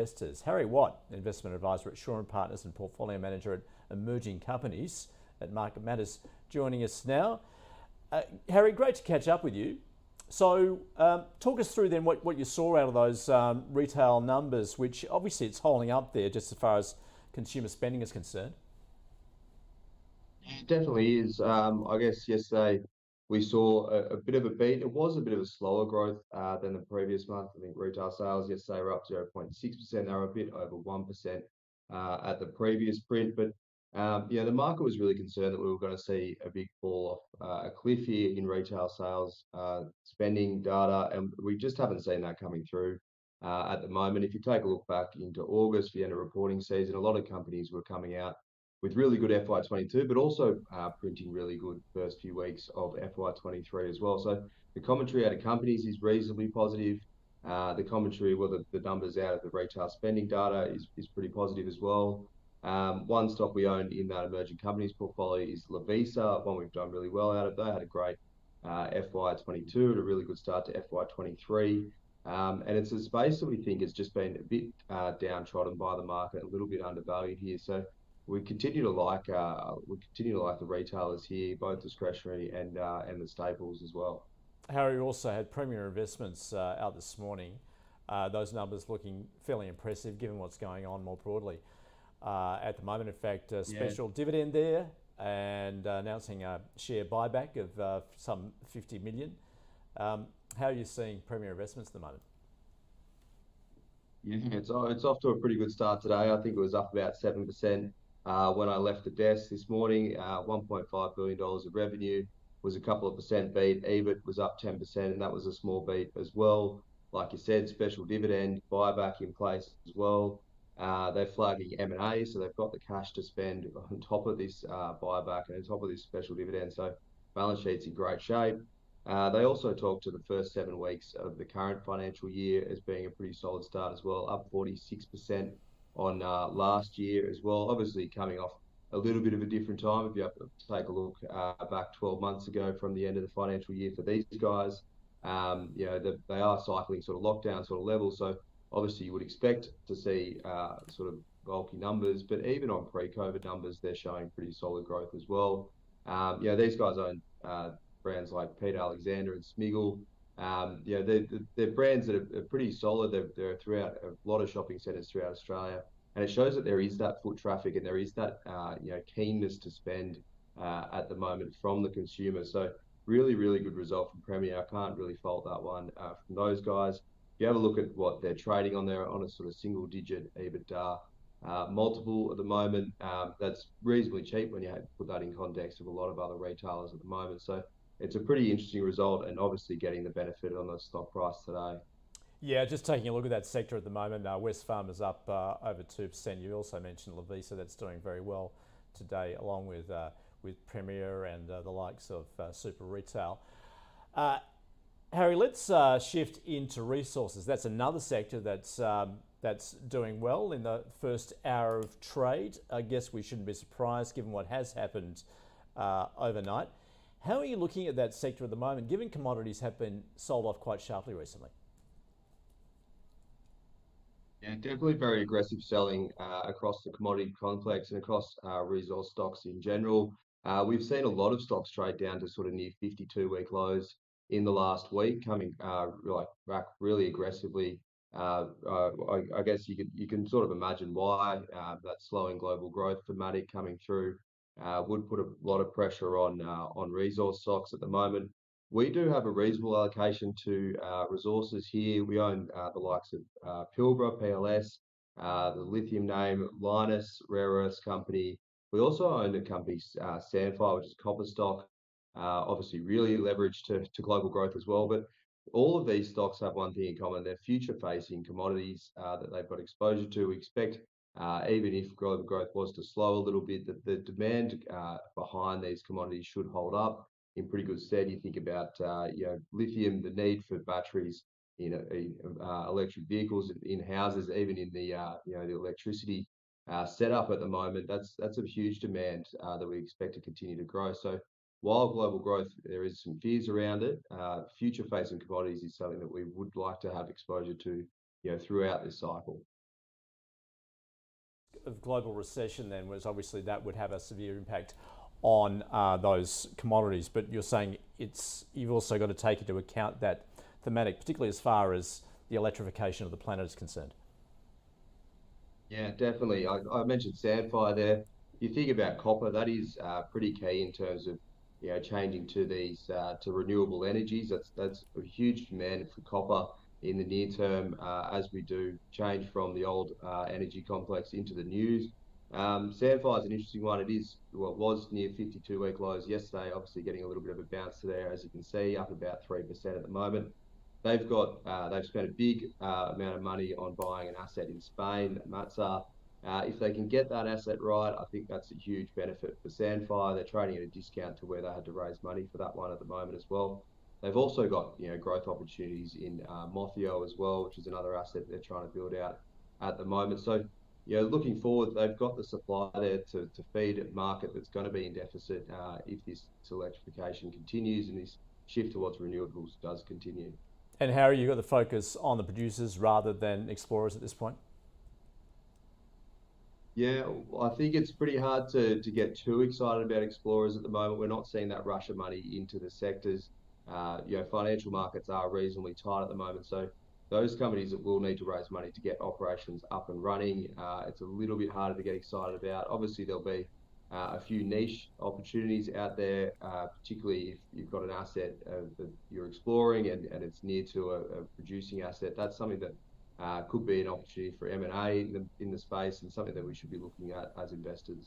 Investors. Harry Watt, investment advisor at Shaw and Partners and portfolio manager at Emerging Companies at Market Matters, joining us now. Harry, great to catch up with you. So, talk us through then what you saw out of those retail numbers, which obviously it's holding up there just as far as consumer spending is concerned. It definitely is. I guess yesterday we saw a bit of a beat. It was a bit of a slower growth than the previous month. I think retail sales yesterday were up 0.6%. They were a bit over 1% at the previous print. But the market was really concerned that we were going to see a big fall off a cliff here in retail sales spending data, and we just haven't seen that coming through at the moment. If you take a look back into August, the end of reporting season, a lot of companies were coming out with really good FY22, but also printing really good first few weeks of FY23 as well. So the commentary out of companies is reasonably positive. The commentary, well, the numbers out of the retail spending data is pretty positive as well. One stock we own in that emerging companies portfolio is Lovisa, one we've done really well out of. They had a great FY22 and a really good start to FY23. And it's a space that we think has just been a bit downtrodden by the market, a little bit undervalued here. So we continue to like the retailers here, both discretionary and the staples as well. Harry also had Premier Investments out this morning. Those numbers looking fairly impressive given what's going on more broadly at the moment. In fact, a Yeah, special dividend there and announcing a share buyback of some 50 million. How are you seeing Premier Investments at the moment? yeah, it's off to a pretty good start today. I think it was up about 7% when I left the desk this morning. $1.5 billion of revenue was a couple of percent beat. EBIT was up 10%, and that was a small beat as well. Like you said, special dividend buyback in place as well. They're flagging M&A, so they've got the cash to spend on top of this buyback and on top of this special dividend. So balance sheet's in great shape. They also talked to the first 7 weeks of the current financial year as being a pretty solid start as well, up 46% on last year as well. Obviously, coming off a little bit of a different time. If you have to take a look back 12 months ago from the end of the financial year for these guys, they are cycling sort of lockdown sort of levels. So obviously, you would expect to see sort of bulky numbers, but even on pre-COVID numbers, they're showing pretty solid growth as well. These guys own brands like Peter Alexander and Smiggle. They're brands that are pretty solid. They're throughout a lot of shopping centres throughout Australia, and it shows that there is that foot traffic and there is that keenness to spend at the moment from the consumer. So really, really good result from Premier. I can't really fault that one from those guys. If you have a look at what they're trading on there on a sort of single-digit EBITDA multiple at the moment, that's reasonably cheap when you put that in context of a lot of other retailers at the moment. So it's a pretty interesting result, and obviously getting the benefit on the stock price today. Yeah, just taking a look at that sector at the moment, Wesfarmers up over 2%. You also mentioned Lovisa, that's doing very well today, along with Premier and the likes of Super Retail. Harry, let's shift into resources. That's another sector that's doing well in the first hour of trade. I guess we shouldn't be surprised given what has happened overnight. How are you looking at that sector at the moment, given commodities have been sold off quite sharply recently? Yeah, definitely very aggressive selling across the commodity complex and across resource stocks in general. We've seen a lot of stocks trade down to sort of near 52-week lows in the last week, coming back really aggressively. I guess you can sort of imagine why that slowing global growth thematic coming through would put a lot of pressure on resource stocks at the moment. We do have a reasonable allocation to resources here. We own the likes of Pilbara, PLS, the lithium name, Lynas, Rare Earths Company. We also own the company Sandfire, which is a copper stock, obviously really leveraged to global growth as well. But all of these stocks have one thing in common. They're future-facing commodities that they've got exposure to. We expect, even if global growth was to slow a little bit, that the demand behind these commodities should hold up in pretty good stead. You think about lithium, the need for batteries in electric vehicles, in houses, even in the electricity setup at the moment. That's a huge demand that we expect to continue to grow. So while global growth, there is some fears around it, future-facing commodities is something that we would like to have exposure to throughout this cycle. of global recession then was obviously that would have a severe impact on those commodities, but you're saying you've also got to take into account that thematic, particularly as far as the electrification of the planet is concerned. Yeah, definitely. I mentioned Sandfire there. You think about copper, that is pretty key in terms of changing to these to renewable energies. That's a huge demand for copper in the near term as we do change from the old energy complex into the news. Sandfire is an interesting one. It was near 52-week lows yesterday, obviously getting a little bit of a bounce there, as you can see, up about 3% at the moment. They've spent a big amount of money on buying an asset in Spain, Matsa. If they can get that asset right, I think that's a huge benefit for Sandfire. They're trading at a discount to where they had to raise money for that one at the moment as well. They've also got growth opportunities in Mothio as well, which is another asset they're trying to build out at the moment. So looking forward, they've got the supply there to feed a market that's going to be in deficit if this electrification continues and this shift towards renewables does continue. And Harry, you've got the focus on the producers rather than explorers at this point? Yeah, I think it's pretty hard to get too excited about explorers at the moment. We're not seeing that rush of money into the sectors. Financial markets are reasonably tight at the moment. So those companies that will need to raise money to get operations up and running, it's a little bit harder to get excited about. Obviously, there'll be a few niche opportunities out there, particularly if you've got an asset that you're exploring and it's near to a producing asset. That's something that could be an opportunity for M&A in the space and something that we should be looking at as investors.